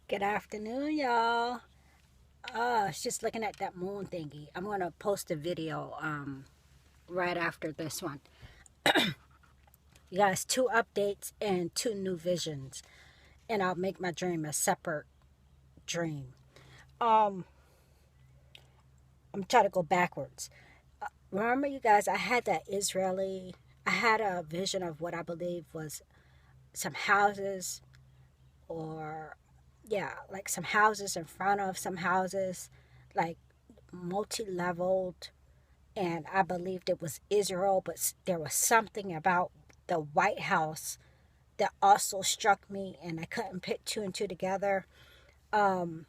Good afternoon, y'all. I was just looking at that moon thingy. I'm gonna post a video right after this one. You guys, two updates and two new visions, and I'll make my dream a separate dream. Um, I'm trying to go backwards. Remember, you guys, I had a vision of what I believe was some houses, or yeah, like some houses in front of some houses, like multi-leveled, and I believed it was Israel, but there was something about the White House that also struck me, and I couldn't put two and two together. Um,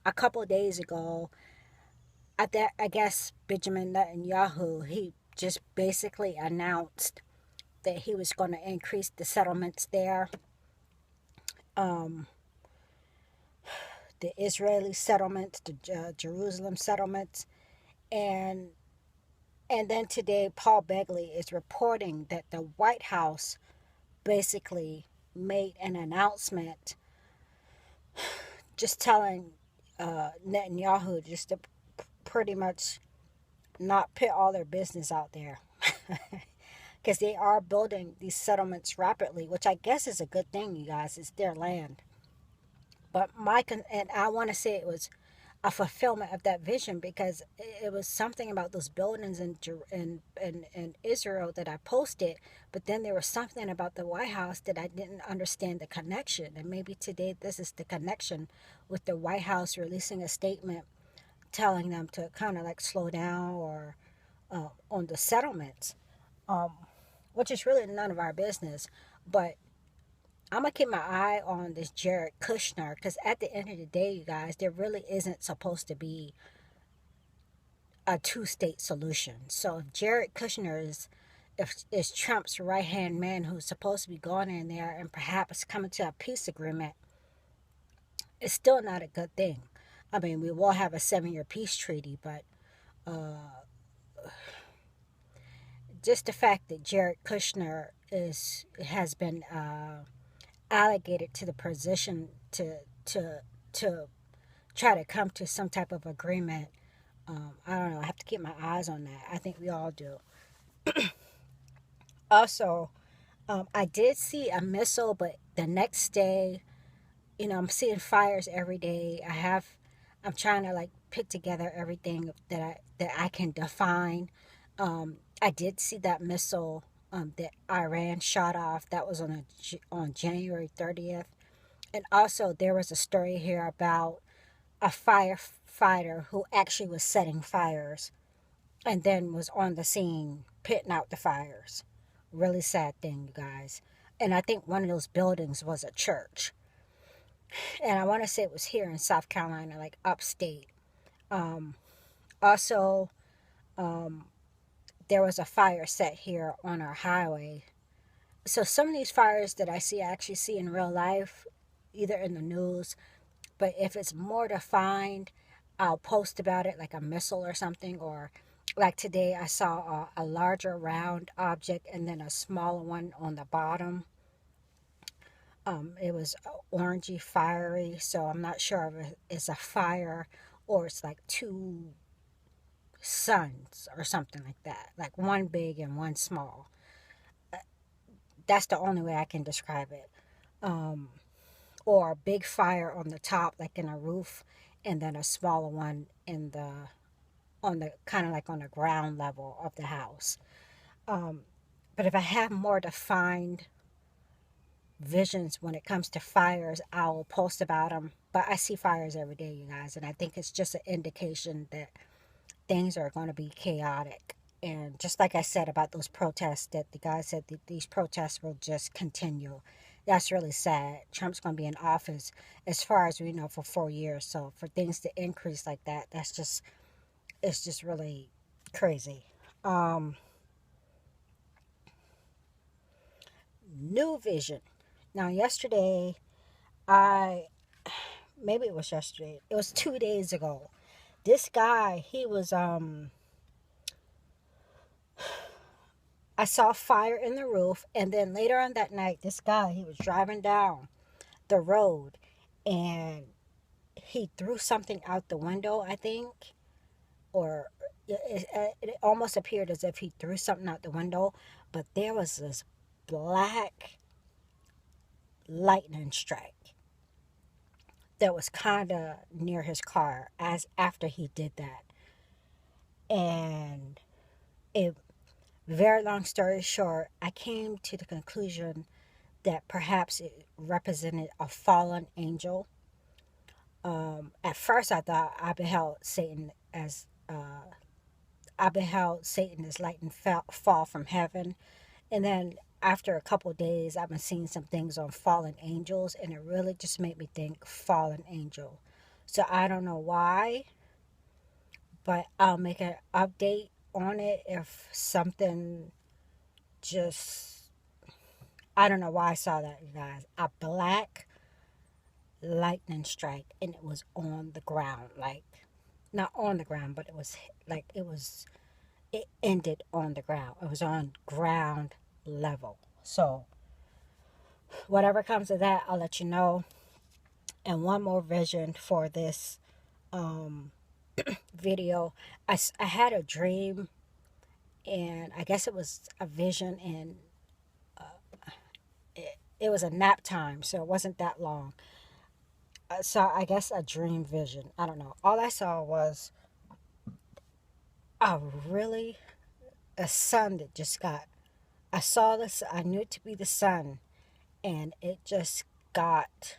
a couple of days ago, I guess Benjamin Netanyahu, he just basically announced that he was going to increase the settlements there, um, the Israeli settlements, the Jerusalem settlements, and then today Paul Begley is reporting that the White House basically made an announcement just telling Netanyahu just to pretty much not put all their business out there. Because they are building these settlements rapidly, which I guess is a good thing, you guys. It's their land. But and I want to say it was a fulfillment of that vision, because it was something about those buildings in Israel that I posted, but then there was something about the White House that I didn't understand the connection, and maybe today this is the connection with the White House releasing a statement telling them to kind of like slow down or on the settlements, um, which is really none of our business, but I'm gonna keep my eye on this Jared Kushner, because at the end of the day, you guys, there really isn't supposed to be a two-state solution. So if Jared Kushner is Trump's right-hand man who's supposed to be going in there and perhaps coming to a peace agreement, it's still not a good thing. I mean, we will have a 7-year peace treaty, but just the fact that Jared Kushner has been allocated to the position to try to come to some type of agreement. I don't know. I have to keep my eyes on that. I think we all do. Also, I did see a missile, but the next day, I'm seeing fires every day. I'm trying to like put together everything that I can define. I did see that missile that Iran shot off. That was on January 30th. And also, there was a story here about a firefighter who actually was setting fires and then was on the scene putting out the fires. Really sad thing, you guys. And I think one of those buildings was a church. And I want to say it was here in South Carolina, like upstate. Um, Also, um, there was a fire set here on our highway. So some of these fires that I actually see in real life, either in the news, but if it's more defined, I'll post about it, like a missile or something. Or like today, I saw a larger round object and then a smaller one on the bottom. It was orangey fiery, so I'm not sure if it's a fire or it's like two suns or something like that, like one big and one small. That's the only way I can describe it. Um, or a big fire on the top, like in a roof, and then a smaller one in the on the kind of like on the ground level of the house. Um, but if I have more defined visions when it comes to fires, I'll post about them. But I see fires every day, you guys, and I think it's just an indication that things are going to be chaotic. And just like I said about those protests, that the guy said that these protests will just continue. That's really sad. Trump's going to be in office, as far as we know, for 4 years. So for things to increase like that, it's just really crazy. Um, New vision. Now, yesterday, I maybe it was yesterday. It was 2 days ago. This guy, I saw fire in the roof, and then later on that night, this guy, he was driving down the road, and he threw something out the window, I think, or it almost appeared as if he threw something out the window, but there was this black lightning strike that was kind of near his car as after he did that. And it, very long story short, I came to the conclusion that perhaps it represented a fallen angel. At first, I thought I beheld Satan as lightning fall from heaven, and then after a couple of days, I've been seeing some things on fallen angels, and it really just made me think fallen angel. So I don't know why, but I'll make an update on it if something just, I don't know why I saw that, you guys. A black lightning strike, and it was on the ground, like not on the ground, but it was like it ended on the ground. It was on ground level. So whatever comes of that, I'll let you know. And one more vision for this um, video. I had a dream, and I guess it was a vision, and it was a nap time, so it wasn't that long. So I guess a dream vision. I don't know. All I saw was a really a sun that just got. I saw this. I knew it to be the sun, and it just got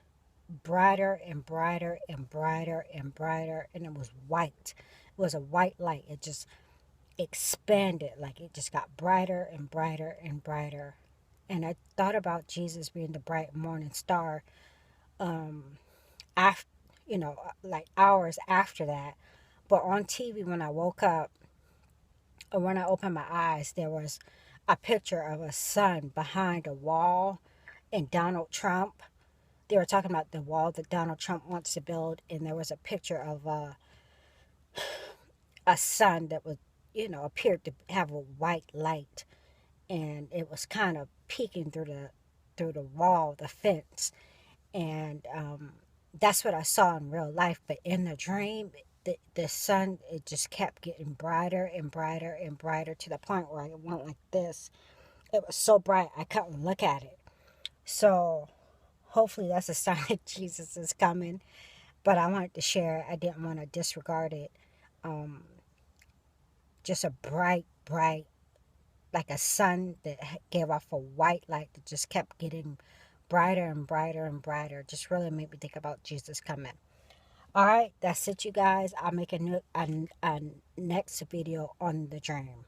brighter and brighter and brighter and brighter, and it was white. It was a white light. It just expanded, like it just got brighter and brighter and brighter. And I thought about Jesus being the bright morning star. After, like hours after that. But on TV, when I woke up or when I opened my eyes, there was a picture of a sun behind a wall and Donald Trump. They were talking about the wall that Donald Trump wants to build, and there was a picture of a sun that was, appeared to have a white light, and it was kind of peeking through the wall, the fence, and that's what I saw in real life. But in the dream, the sun, it just kept getting brighter and brighter and brighter to the point where it went like this. It was so bright I couldn't look at it. So hopefully that's a sign that Jesus is coming. But I wanted to share it. I didn't want to disregard it. Just a bright, bright, like a sun that gave off a white light that just kept getting brighter and brighter and brighter. Just really made me think about Jesus coming. All right, that's it, you guys. I'll make a next video on the dream.